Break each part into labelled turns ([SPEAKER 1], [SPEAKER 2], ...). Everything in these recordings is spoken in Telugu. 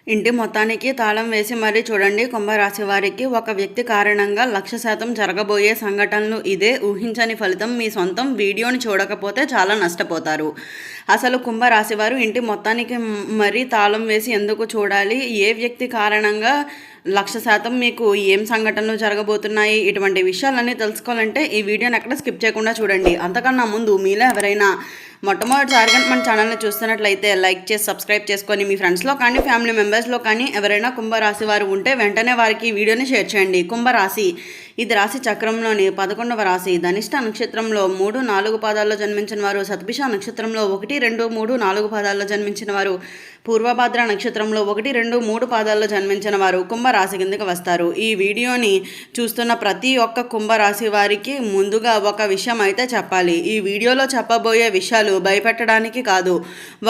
[SPEAKER 1] ఇంటి మొత్తానికి తాళం వేసి మరీ చూడండి. కుంభరాశి వారికి ఒక వ్యక్తి కారణంగా 100% జరగబోయే సంఘటనలు ఇదే. ఊహించని ఫలితం. మీ సొంతం వీడియోని చూడకపోతే చాలా నష్టపోతారు. అసలు కుంభరాశి వారు ఇంటి మొత్తానికి మరీ తాళం వేసి ఎందుకు చూడాలి? ఏ వ్యక్తి కారణంగా 100% మీకు ఏం సంఘటనలు జరగబోతున్నాయి? ఇటువంటి విషయాలన్నీ తెలుసుకోవాలంటే ఈ వీడియోని ఎక్కడ స్కిప్ చేయకుండా చూడండి. అంతకన్నా ముందు మీలో ఎవరైనా మొట్టమొదటిసారిగా మన ఛానల్ని చూస్తున్నట్లయితే లైక్ చేసి సబ్స్క్రైబ్ చేసుకొని మీ ఫ్రెండ్స్లో కానీ ఫ్యామిలీ మెంబర్స్లో కానీ ఎవరైనా కుంభరాశి వారు ఉంటే వెంటనే వారికి ఈ వీడియోని షేర్ చేయండి. కుంభరాశి ఇది రాశి చక్రంలోని 11వ రాశి. ధనిష్ట నక్షత్రంలో 3, 4 పాదాల్లో జన్మించిన వారు, శతభిష నక్షత్రంలో 1, 2, 3, 4 పాదాల్లో జన్మించిన వారు, పూర్వభద్ర నక్షత్రంలో 1, 2, 3 పాదాల్లో జన్మించిన వారు కుంభరాశి కిందకి వస్తారు. ఈ వీడియోని చూస్తున్న ప్రతి ఒక్క కుంభరాశి వారికి ముందుగా ఒక విషయం అయితే చెప్పాలి. ఈ వీడియోలో చెప్పబోయే విషయాలు భయపెట్టడానికి కాదు,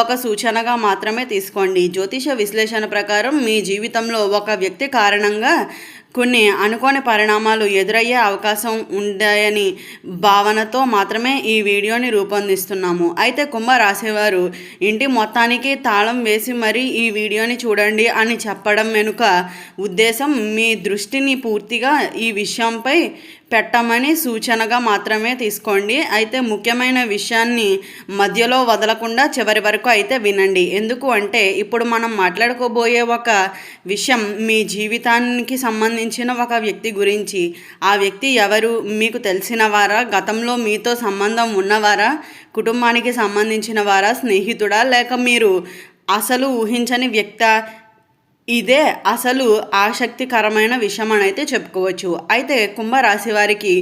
[SPEAKER 1] ఒక సూచనగా మాత్రమే తీసుకోండి. జ్యోతిష విశ్లేషణ ప్రకారం మీ జీవితంలో ఒక వ్యక్తి కారణంగా కొన్ని అనుకోని పరిణామాలు ఎదురయ్యే అవకాశం ఉండాయని భావనతో మాత్రమే ఈ వీడియోని రూపొందిస్తున్నాము. అయితే కుంభరాశివారు ఇంటి మొత్తానికి తాళం వేసి మరీ ఈ వీడియోని చూడండి అని చెప్పడం వెనుక ఉద్దేశం మీ దృష్టిని పూర్తిగా ఈ విషయంపై పెట్టమని సూచనగా మాత్రమే తీసుకోండి. అయితే ముఖ్యమైన విషయాన్ని మధ్యలో వదలకుండా చివరి వరకు అయితే వినండి. ఎందుకు అంటే ఇప్పుడు మనం మాట్లాడుకోబోయే ఒక విషయం మీ జీవితానికి సంబంధించిన ఒక వ్యక్తి గురించి. ఆ వ్యక్తి ఎవరు? మీకు తెలిసిన వారా? గతంలో మీతో సంబంధం ఉన్నవారా? కుటుంబానికి సంబంధించిన వారా? స్నేహితుడా? లేక మీరు అసలు ఊహించని వ్యక్తి? ఇదే అసలు ఆసక్తికరమైన విషయం అని అయితే చెప్పుకోవచ్చు. అయితే కుంభరాశి వారికి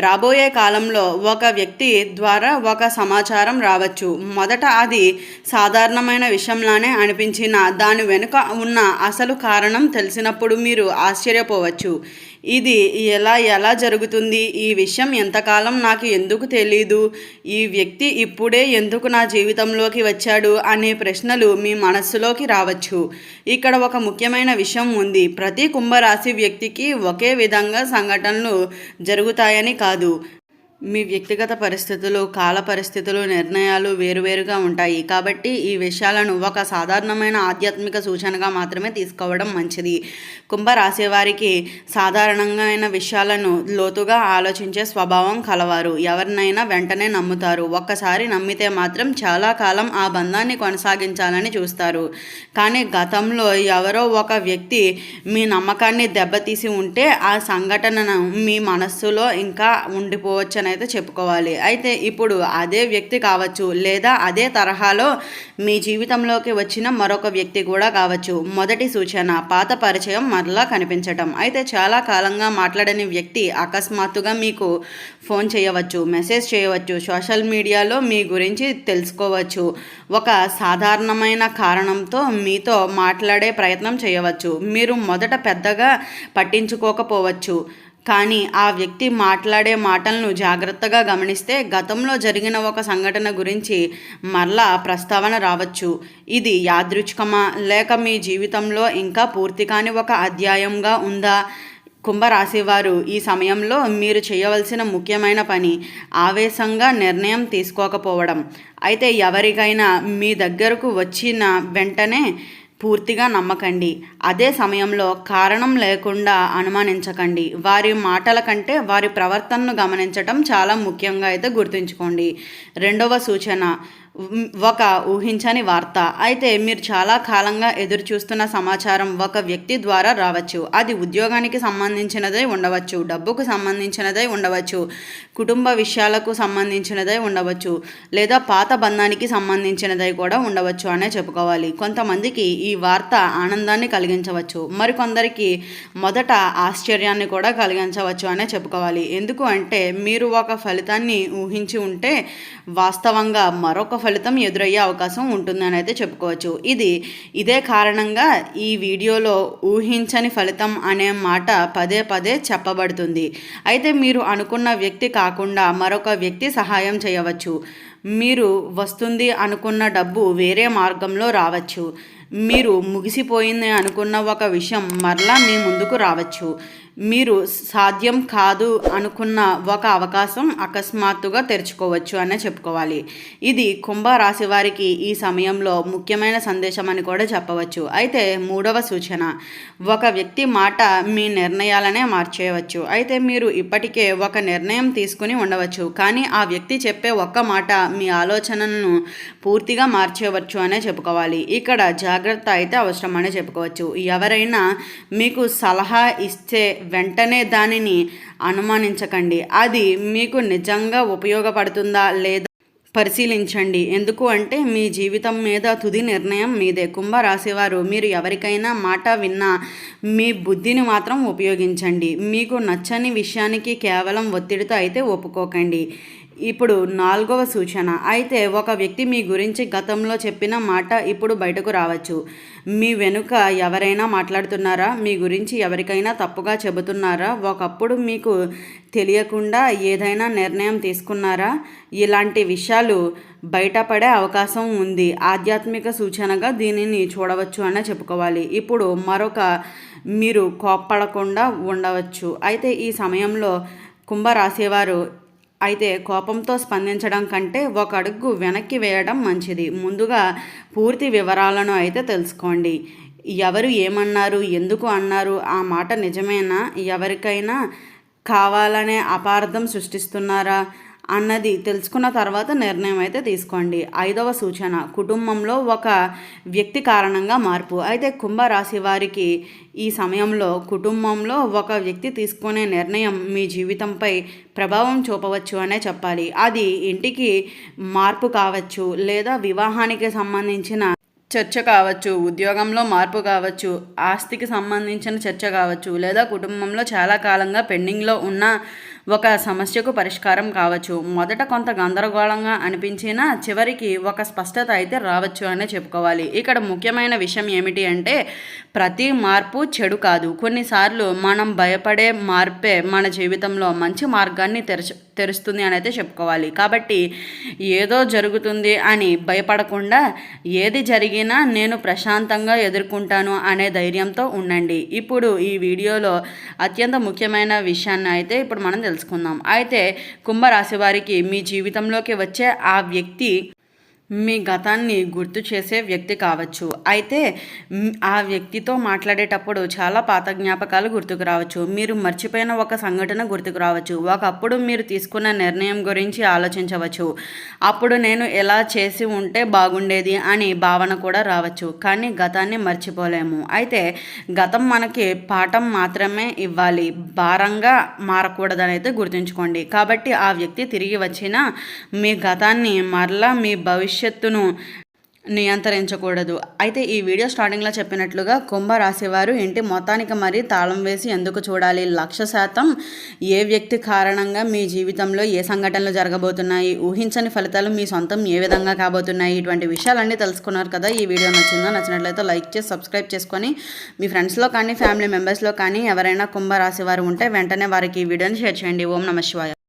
[SPEAKER 1] రాబోయే కాలంలో ఒక వ్యక్తి ద్వారా ఒక సమాచారం రావచ్చు. మొదట అది సాధారణమైన విషయంలానే అనిపించిన దాని వెనుక ఉన్న అసలు కారణం తెలిసినప్పుడు మీరు ఆశ్చర్యపోవచ్చు. ఇది ఎలా జరుగుతుంది? ఈ విషయం ఎంతకాలం నాకు ఎందుకు తెలీదు? ఈ వ్యక్తి ఇప్పుడే ఎందుకు నా జీవితంలోకి వచ్చాడు అనే ప్రశ్నలు మీ మనస్సులోకి రావచ్చు. ఇక్కడ ఒక ముఖ్యమైన విషయం ఉంది. ప్రతి కుంభరాశి వ్యక్తికి ఒకే విధంగా సంఘటనలు జరుగుతాయని కాదు. మీ వ్యక్తిగత పరిస్థితులు, కాల పరిస్థితులు, నిర్ణయాలు వేరువేరుగా ఉంటాయి. కాబట్టి ఈ విషయాలను ఒక సాధారణమైన ఆధ్యాత్మిక సూచనగా మాత్రమే తీసుకోవడం మంచిది. కుంభరాశి వారికి సాధారణమైన విషయాలను లోతుగా ఆలోచించే స్వభావం కలవారు. ఎవరినైనా వెంటనే నమ్ముతారు. ఒక్కసారి నమ్మితే మాత్రం చాలా కాలం ఆ బంధాన్ని కొనసాగించాలని చూస్తారు. కానీ గతంలో ఎవరో ఒక వ్యక్తి మీ నమ్మకాన్ని దెబ్బతీసి ఉంటే ఆ సంఘటనను మీ మనస్సులో ఇంకా ఉండిపోవచ్చని అయితే చెప్పుకోవాలి. అయితే ఇప్పుడు అదే వ్యక్తి కావచ్చు, లేదా అదే తరహాలో మీ జీవితంలోకి వచ్చిన మరొక వ్యక్తి కూడా కావచ్చు. మొదటి సూచన, పాత పరిచయం మరలా కనిపించటం. అయితే చాలా కాలంగా మాట్లాడని వ్యక్తి అకస్మాత్తుగా మీకు ఫోన్ చేయవచ్చు, మెసేజ్ చేయవచ్చు, సోషల్ మీడియాలో మీ గురించి తెలుసుకోవచ్చు. ఒక సాధారణమైన కారణంతో మీతో మాట్లాడే ప్రయత్నం చేయవచ్చు. మీరు మొదట పెద్దగా పట్టించుకోకపోవచ్చు. కానీ ఆ వ్యక్తి మాట్లాడే మాటలను జాగ్రత్తగా గమనిస్తే గతంలో జరిగిన ఒక సంఘటన గురించి మరలా ప్రస్తావన రావచ్చు. ఇది యాదృచ్ఛికమా, లేక మీ జీవితంలో ఇంకా పూర్తి కాని ఒక అధ్యాయంగా ఉందా? కుంభరాశి వారు ఈ సమయంలో మీరు చేయవలసిన ముఖ్యమైన పని ఆవేశంగా నిర్ణయం తీసుకోకపోవడం. అయితే ఎవరికైనా మీ దగ్గరకు వచ్చిన వెంటనే పూర్తిగా నమ్మకండి. అదే సమయంలో కారణం లేకుండా అనుమానించకండి. వారి మాటల కంటే వారి ప్రవర్తనను గమనించటం చాలా ముఖ్యంగా అయితే గుర్తుంచుకోండి. రెండవ సూచన, ఒక ఊహించని వార్త. అయితే మీరు చాలా కాలంగా ఎదురు చూస్తున్న సమాచారం ఒక వ్యక్తి ద్వారా రావచ్చు. అది ఉద్యోగానికి సంబంధించినదై ఉండవచ్చు, డబ్బుకు సంబంధించినదై ఉండవచ్చు, కుటుంబ విషయాలకు సంబంధించినదై ఉండవచ్చు, లేదా పాత బంధానికి సంబంధించినదై కూడా ఉండవచ్చు అనే చెప్పుకోవాలి. కొంతమందికి ఈ వార్త ఆనందాన్ని కలిగించవచ్చు, మరికొందరికి మొదట ఆశ్చర్యాన్ని కూడా కలిగించవచ్చు అనే చెప్పుకోవాలి. ఎందుకు అంటే మీరు ఒక ఫలితాన్ని ఊహించి ఉంటే వాస్తవంగా మరొక ఫలితం ఎదురయ్యే అవకాశం ఉంటుందని అయితే చెప్పుకోవచ్చు. ఇదే కారణంగా ఈ వీడియోలో ఊహించని ఫలితం అనే మాట పదే పదే చెప్పబడుతుంది. అయితే మీరు అనుకున్న వ్యక్తి కాకుండా మరొక వ్యక్తి సహాయం చేయవచ్చు. మీరు వస్తుంది అనుకున్న డబ్బు వేరే మార్గంలో రావచ్చు. మీరు ముగిసిపోయింది అనుకున్న ఒక విషయం మరలా మీ ముందుకు రావచ్చు. మీరు సాధ్యం కాదు అనుకున్న ఒక అవకాశం అకస్మాత్తుగా తెరుచుకోవచ్చు అనే చెప్పుకోవాలి. ఇది కుంభరాశి వారికి ఈ సమయంలో ముఖ్యమైన సందేశం అని కూడా చెప్పవచ్చు. అయితే మూడవ సూచన, ఒక వ్యక్తి మాట మీ నిర్ణయాలనే మార్చేయవచ్చు. అయితే మీరు ఇప్పటికే ఒక నిర్ణయం తీసుకుని ఉండవచ్చు, కానీ ఆ వ్యక్తి చెప్పే ఒక్క మాట మీ ఆలోచనలను పూర్తిగా మార్చేయవచ్చు అనే చెప్పుకోవాలి. ఇక్కడ జాగ్రత్త అయితే అవసరం అనే చెప్పుకోవచ్చు. ఎవరైనా మీకు సలహా ఇస్తే వెంటనే దానిని అనుమానించకండి. అది మీకు నిజంగా ఉపయోగపడుతుందా లేదా పరిశీలించండి. ఎందుకు అంటే మీ జీవితం మీద తుది నిర్ణయం మీదే. కుంభరాశివారు మీరు ఎవరికైనా మాట విన్నా మీ బుద్ధిని మాత్రం ఉపయోగించండి. మీకు నచ్చని విషయానికి కేవలం ఒత్తిడితో అయితే ఒప్పుకోకండి. ఇప్పుడు నాలుగవ సూచన, అయితే ఒక వ్యక్తి మీ గురించి గతంలో చెప్పిన మాట ఇప్పుడు బయటకు రావచ్చు. మీ వెనుక ఎవరైనా మాట్లాడుతున్నారా? మీ గురించి ఎవరికైనా తప్పుగా చెబుతున్నారా? ఒకప్పుడు మీకు తెలియకుండా ఏదైనా నిర్ణయం తీసుకున్నారా? ఇలాంటి విషయాలు బయటపడే అవకాశం ఉంది. ఆధ్యాత్మిక సూచనగా దీనిని చూడవచ్చు అనే చెప్పుకోవాలి. ఇప్పుడు మరొక, మీరు కోప్పడకుండా ఉండవచ్చు. అయితే ఈ సమయంలో కుంభరాశివారు అయితే కోపంతో స్పందించడం కంటే ఒక అడుగు వెనక్కి వేయడం మంచిది. ముందుగా పూర్తి వివరాలను అయితే తెలుసుకోండి. ఎవరు ఏమన్నారు, ఎందుకు అన్నారు, ఆ మాట నిజమేనా, ఎవరికైనా కావాలనే అపార్థం సృష్టిస్తున్నారా అన్నది తెలుసుకున్న తర్వాత నిర్ణయం అయితే తీసుకోండి. ఐదవ సూచన, కుటుంబంలో ఒక వ్యక్తి కారణంగా మార్పు. అయితే కుంభరాశి వారికి ఈ సమయంలో కుటుంబంలో ఒక వ్యక్తి తీసుకునే నిర్ణయం మీ జీవితంపై ప్రభావం చూపవచ్చు అనే చెప్పాలి. అది ఇంటికి మార్పు కావచ్చు, లేదా వివాహానికి సంబంధించిన చర్చ కావచ్చు, ఉద్యోగంలో మార్పు కావచ్చు, ఆస్తికి సంబంధించిన చర్చ కావచ్చు, లేదా కుటుంబంలో చాలా కాలంగా పెండింగ్లో ఉన్న ఒక సమస్యకు పరిష్కారం కావచ్చు. మొదట కొంత గందరగోళంగా అనిపించినా చివరికి ఒక స్పష్టత అయితే రావచ్చు అనే చెప్పుకోవాలి. ఇక్కడ ముఖ్యమైన విషయం ఏమిటి అంటే ప్రతి మార్పు చెడు కాదు. కొన్నిసార్లు మనం భయపడే మార్పే మన జీవితంలో మంచి మార్గాన్ని తెరుస్తుంది అని అయితే చెప్పుకోవాలి. కాబట్టి ఏదో జరుగుతుంది అని భయపడకుండా ఏది జరిగినా నేను ప్రశాంతంగా ఎదుర్కొంటాను అనే ధైర్యంతో ఉండండి. ఇప్పుడు ఈ వీడియోలో అత్యంత ముఖ్యమైన విషయాన్ని అయితే ఇప్పుడు మనం తెలుసుకుందాం. అయితే కుంభరాశి వారికి మీ జీవితంలోకి వచ్చే ఆ వ్యక్తి మీ గతాన్ని గుర్తు చేసే వ్యక్తి కావచ్చు. అయితే ఆ వ్యక్తితో మాట్లాడేటప్పుడు చాలా పాత జ్ఞాపకాలు గుర్తుకు రావచ్చు. మీరు మర్చిపోయిన ఒక సంఘటన గుర్తుకు రావచ్చు. ఒకప్పుడు మీరు తీసుకున్న నిర్ణయం గురించి ఆలోచించవచ్చు. అప్పుడు నేను ఎలా చేసి ఉంటే బాగుండేది అని భావన కూడా రావచ్చు. కానీ గతాన్ని మర్చిపోలేము. అయితే గతం మనకి పాఠం మాత్రమే ఇవ్వాలి, భారంగా మారకూడదని అయితే గుర్తుంచుకోండి. కాబట్టి ఆ వ్యక్తి తిరిగి వచ్చినా మీ గతాన్ని మరలా మీ భవిష్యత్తును నియంత్రించకూడదు. అయితే ఈ వీడియో స్టార్టింగ్లో చెప్పినట్లుగా కుంభరాశి వారు ఇంటి మొత్తానికి మరీ తాళం వేసి ఎందుకు చూడాలి? 100% ఏ వ్యక్తి కారణంగా మీ జీవితంలో ఏ సంఘటనలు జరగబోతున్నాయి, ఊహించని ఫలితాలు మీ సొంతం ఏ విధంగా కాబోతున్నాయి, ఇటువంటి విషయాలన్నీ తెలుసుకున్నారు కదా. ఈ వీడియో నచ్చినట్లయితే లైక్ చేసి సబ్స్క్రైబ్ చేసుకొని మీ ఫ్రెండ్స్లో కానీ ఫ్యామిలీ మెంబర్స్లో కానీ ఎవరైనా కుంభరాశి వారు ఉంటే వెంటనే వారికి ఈ వీడియోని షేర్ చేయండి. ఓం నమః శివాయ.